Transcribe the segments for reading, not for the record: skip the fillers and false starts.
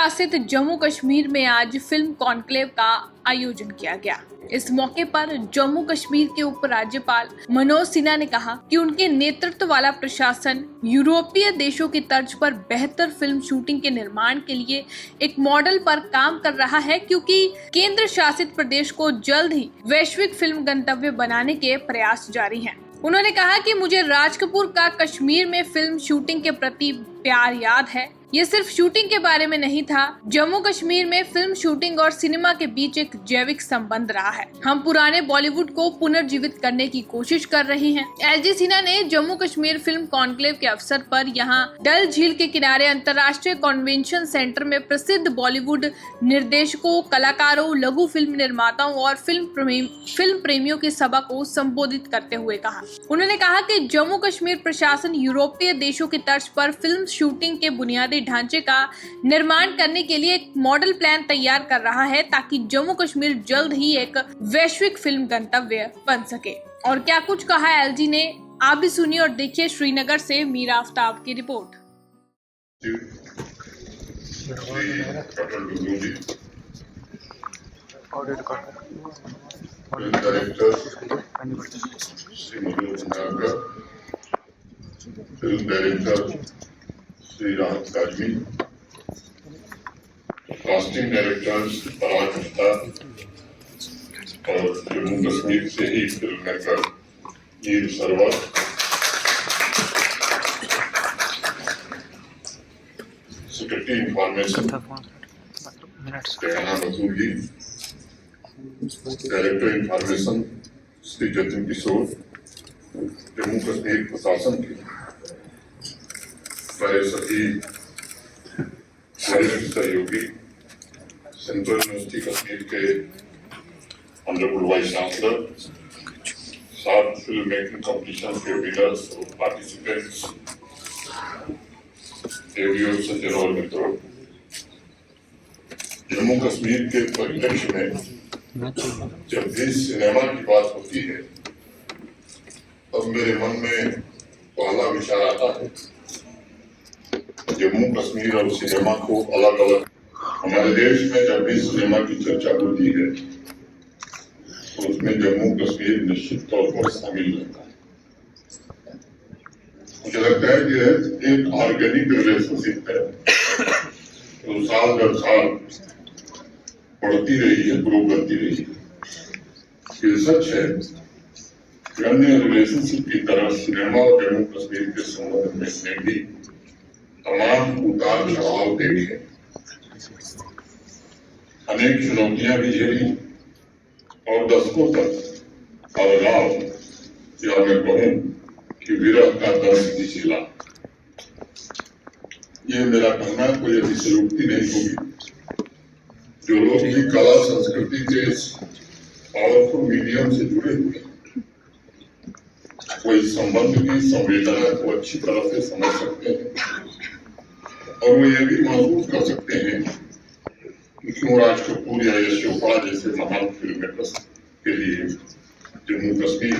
शासित जम्मू कश्मीर में आज फिल्म कॉन्क्लेव का आयोजन किया गया। इस मौके पर जम्मू कश्मीर के उपराज्यपाल मनोज सिन्हा ने कहा कि उनके नेतृत्व वाला प्रशासन यूरोपीय देशों की तर्ज पर बेहतर फिल्म शूटिंग के निर्माण के लिए एक मॉडल पर काम कर रहा है, क्योंकि केंद्र शासित प्रदेश को जल्द ही वैश्विक फिल्म गंतव्य बनाने के प्रयास जारी हैं। उन्होंने कहा कि मुझे राज कपूर का कश्मीर में फिल्म शूटिंग के प्रति प्यार याद है। ये सिर्फ शूटिंग के बारे में नहीं था, जम्मू कश्मीर में फिल्म शूटिंग और सिनेमा के बीच एक जैविक संबंध रहा है। हम पुराने बॉलीवुड को पुनर्जीवित करने की कोशिश कर रहे हैं। एलजी सिन्हा ने जम्मू कश्मीर फिल्म कॉन्क्लेव के अवसर पर यहां डल झील के किनारे अंतर्राष्ट्रीय कन्वेंशन सेंटर में प्रसिद्ध बॉलीवुड निर्देशकों, कलाकारों, लघु फिल्म निर्माताओं और फिल्म प्रेमियों की सभा को संबोधित करते हुए कहा। उन्होंने कहा कि जम्मू कश्मीर प्रशासन यूरोपीय देशों की तर्ज पर फिल्म शूटिंग के बुनियादी ढांचे का निर्माण करने के लिए एक मॉडल प्लान तैयार कर रहा है, ताकि जम्मू कश्मीर जल्द ही एक वैश्विक फिल्म गंतव्य बन सके। और क्या कुछ कहा एलजी ने, आप भी सुनिए और देखिए। श्रीनगर से मीरा आफ्ताब की report. Film director Shri Rahat Kazmi, casting directors Faraz Mushtaq और जम्मू कश्मीर से ही film maker Eid Sarwar, secretary information Rehana Basoor ji, director information Shri Jatin Kishore, Jammu Kashmir प्रशासन के मेरे सभी वरिष्ठ सहयोगी, सेंट्रल यूनिवर्सिटी कश्मीर के ऑनरेबल वाइस चांसलर, सात फिल्म मेकिंग कॉम्पिटिशन के विनर्स और पार्टिसिपेंट्स, देवियों, सज्जनों और मित्रों, जम्मू कश्मीर के परिप्रेक्ष्य में जब भी सिनेमा की बात होती है तब मेरे मन में पहला विचार आता है जम्मू कश्मीर और सिनेमा को अलग अलग। हमारे देश में जब भी सिनेमा की चर्चा होती है तो उसमें जम्मू कश्मीर निश्चित तौर पर शामिल रहता है। मुझे लगता है कि एक ऑर्गेनिक रिलेशनशिप है तो साल दर साल बढ़ती रही है, ग्रो करती रही है। ये सच है कि अन्य रिलेशनशिप की तरह सिनेमा और जम्मू कश्मीर के संबंध में भी तमाम उतार चढ़ाव देखे, अनेक चुनौतियां भी झेली और दशकों तक अलगाव या मैं कहूं कि विरह का दर्द भी झेला। ये मेरा कहना कोई अतिशयोक्ति नहीं होगी। जो लोग भी कला संस्कृति के पावरफुल मीडियम से जुड़े हुए वो इस संबंध की संवेदना को अच्छी तरह से समझ सकते हैं और वो ये भी महसूस कर सकते हैं कि क्यों राज कपूर या यश चोपड़ा जैसे महान फिल्म मेकर्स के लिए जम्मू कश्मीर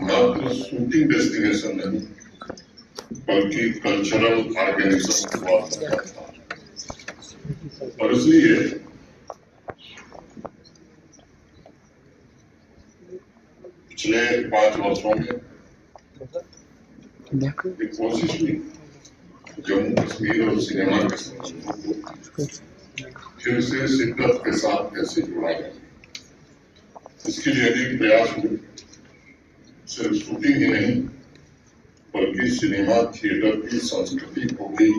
मात्र शूटिंग डेस्टिनेशन नहीं बल्कि कल्चरल ऑर्गेनाइजेशन हुआ करता था। और इसलिए पिछले 5 वर्षों में एक कोशिश हुई जम्मू कश्मीर और सिनेमा के संबंधों को फिर से शिद्दत के साथ कैसे जोड़ा जाए। इसके लिए अनेक प्रयास हुए। सिर्फ शूटिंग ही नहीं बल्कि सिनेमा थिएटर की संस्कृति को भी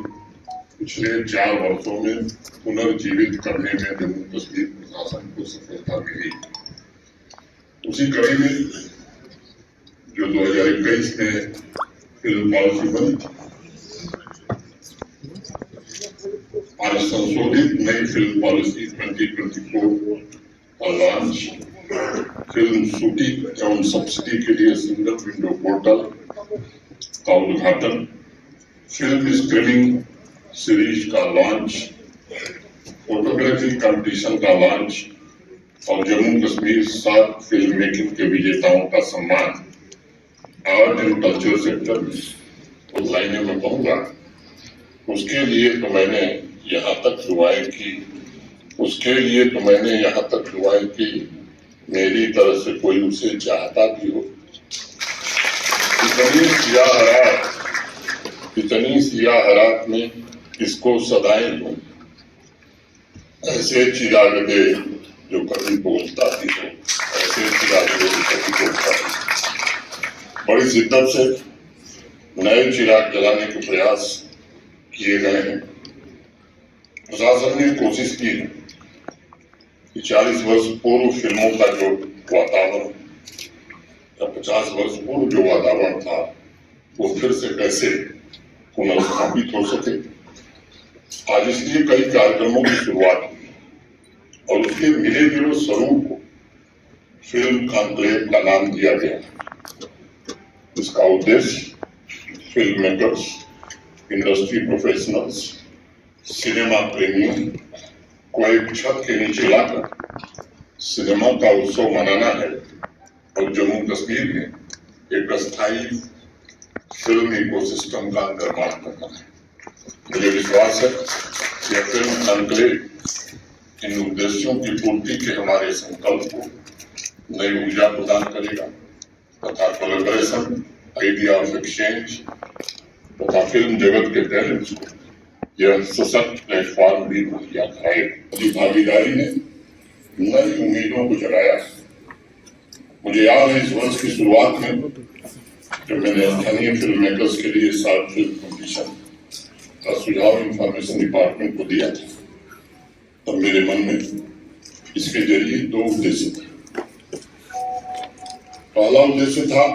पिछले 4 वर्षों में पुनर्जीवित करने में जम्मू कश्मीर प्रशासन को सफलता मिली। उसी कड़ी में जो 2021 में फिल्म पॉलिसी बनी थी, आज संशोधित नई फिल्म पॉलिसी 2024 का लॉन्च, फिल्म शूटिंग एवं सब्सिडी के लिए सिंगल विंडो पोर्टल का उद्घाटन, फिल्म स्क्रीनिंग सीरीज का लॉन्च, फोटोग्राफी कंपटीशन का लॉन्च और जम्मू कश्मीर 7 फिल्म मेकिंग के विजेताओं का सम्मान आर्ट एंड कल्चर सेक्टर में उस लाइने में कहूंगा। उसके लिए तो मैंने यहाँ तक दुआएं की, उसके लिए तो मैंने यहाँ तक दुआएं की मेरी तरफ से कोई उसे चाहता भी हो। इतनी सियाह रात में इसको सदाएं हो, ऐसे चिराग दे जो कभी बोलता भी हो, ऐसे चिराग दे जो कभी बोलता भी हो। बड़ी शिद्दत से नए चिराग जलाने के प्रयास किए गए हैं। प्रशासन ने कोशिश की है कि 40 वर्ष पूर्व फिल्मों का जो वातावरण या 50 वर्ष पूर्व जो वातावरण था वो फिर से कैसे पुनर्स्थापित हो सके। आज इसलिए कई कार्यक्रमों की शुरुआत हुई और उसके मिले जुले स्वरूप को फिल्म कॉन्क्लेव का नाम दिया गया। इसका उद्देश्य film makers, industry professionals, cinema प्रेमियों को एक छत के नीचे लाकर सिनेमा का उत्सव मनाना है और जम्मू कश्मीर में एक अस्थायी फिल्म इकोसिस्टम का निर्माण करना है। मुझे विश्वास है कि यह फिल्म कॉन्क्लेव इन उद्देश्यों की पूर्ति के हमारे संकल्प को नई ऊर्जा प्रदान करेगा तथा कोलैबोरेशन, आइडिया ऑफ एक्सचेंज तथा फिल्म जगत के टैलेंट्स को यह सशक्त प्लेटफॉर्म भी मुहैया कराएगा। भागीदारी ने नई उम्मीदों को जगाया। मुझे याद है इस वर्ष की शुरुआत में जब मैंने स्थानीय फिल्म मेकर्स के लिए शॉर्ट फिल्म कॉम्पिटिशन का सुझाव इंफॉर्मेशन डिपार्टमेंट को दिया था, तब मेरे मन में इसके जरिए 2 उद्देश्य थे। पहला उद्देश्य था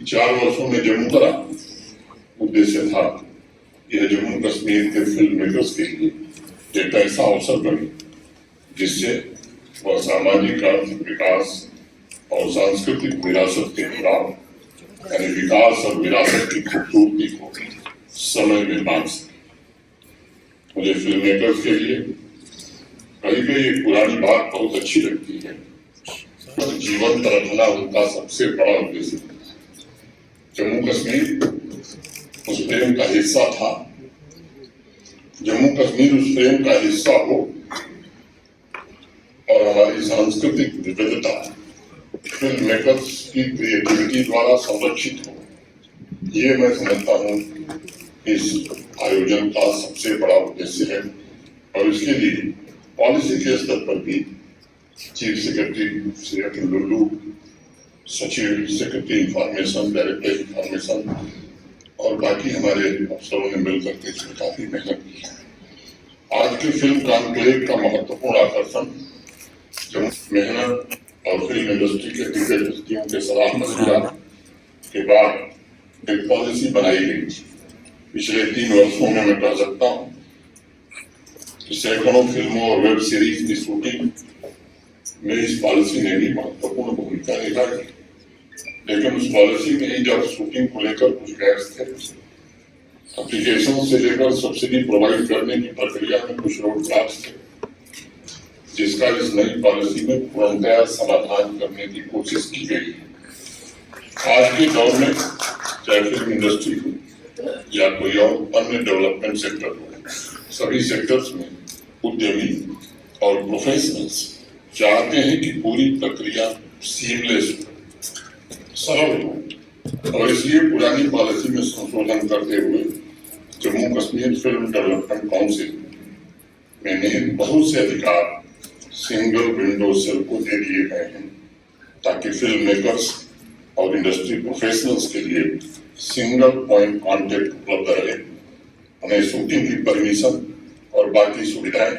4 वर्षों में जम्मू करा। उद्देश्य था यह जम्मू कश्मीर के फिल्म मेकर्स के लिए एक ऐसा अवसर बने जिससे वह सामाजिक आर्थिक विकास और सांस्कृतिक विरासत के खिलाफ यानी विकास और विरासत की खूबसूरती को समय में बांध सके। मुझे फिल्म मेकर्स के लिए कहीं एक पुरानी बात बहुत अच्छी लगती है, जीवंत रखना उनका सबसे बड़ा उद्देश्य। जम्मू कश्मीर उस प्रेम का हिस्सा था। जम्मू कश्मीर उस प्रेम का हिस्सा हो और हमारी सांस्कृतिक विविधता फिल्म मेकर्स की क्रिएटिविटी द्वारा संरक्षित हो, ये मैं समझता हूँ इस आयोजन का सबसे बड़ा उद्देश्य है। और इसके लिए पॉलिसी के स्तर पर भी chief secretary Shri Atul Lulu, सचिव सेक्रेटरी इंफॉर्मेशन, डायरेक्टर इंफॉर्मेशन और बाकी हमारे अफसरों ने मिलकर के इसमें काफी मेहनत की है। आज की फिल्म कॉन्क्लेव का महत्वपूर्ण आकर्षण जब मेहनत और फिल्म इंडस्ट्री के दिग्गज हस्तियों के सलाह मशवरा के बाद एक पॉलिसी बनाई गई। पिछले 3 वर्षों में मैं कह सकता हूँ कि सैकड़ों फिल्मों और वेब सीरीज की शूटिंग में इस पॉलिसी ने भी महत्वपूर्ण भूमिका निभाई। लेकिन उस पॉलिसी में जब शूटिंग को लेकर कुछ गैप्स थे, एप्लीकेशन से लेकर सब्सिडी प्रोवाइड करने की प्रक्रिया में कुछ रोड ब्लॉक्स थे, जिसका इस नई पॉलिसी में पूर्णतया समाधान करने की कोशिश की गई है। आज के दौर में चाहे फिल्म इंडस्ट्री हो या कोई और अन्य डेवलपमेंट सेक्टर हो, सभी सेक्टर्स में उद्यमी और प्रोफेशनल्स चाहते हैं कि पूरी प्रक्रिया सीमलेस हो, सरल हो। और इसलिए पुरानी पॉलिसी में संशोधन करते हुए Jammu Kashmir film development council ने बहुत से अधिकार सिंगल विंडो सेल को दे दिए गए हैं ताकि फिल्म मेकर्स और इंडस्ट्री प्रोफेशनल्स के लिए सिंगल पॉइंट कॉन्टेक्ट उपलब्ध रहे। उन्हें शूटिंग की परमिशन और बाकी सुविधाएं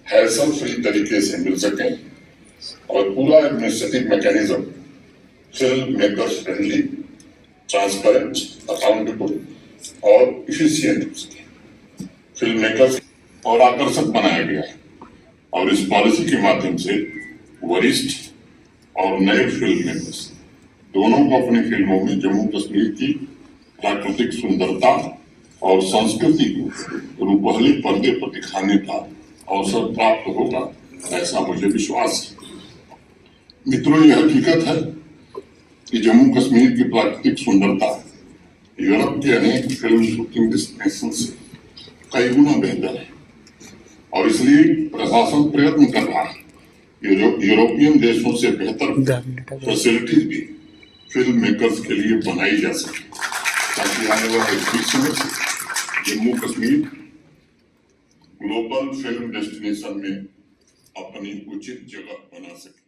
हैसल फ्री तरीके से मिल सकें और पूरा administrative mechanism film makers friendly, transparent, accountable और इफिशिएंट हो सके। फिल्म मेकर्स और आकर्षक बनाया गया है और इस पॉलिसी के माध्यम से वरिष्ठ और नए फिल्म मेकर्स दोनों को अपनी फिल्मों में जम्मू कश्मीर की प्राकृतिक सुंदरता और संस्कृति को रूपहली पर्दे पर दिखाने का अवसर प्राप्त होगा, ऐसा मुझे विश्वास है। मित्रों, यह हकीकत है कि जम्मू कश्मीर की प्राकृतिक सुंदरता यूरोप के अनेक फिल्म शूटिंग डेस्टिनेशन से कई गुना बेहतर है और इसलिए प्रशासन प्रयत्न कर रहा है यूरोपियन देशों से बेहतर फैसिलिटीज भी फिल्म मेकर्स के लिए बनाई जा सके ताकि आने वाले भविष्य में Jammu Kashmir global film destination में अपनी उचित जगह बना सके।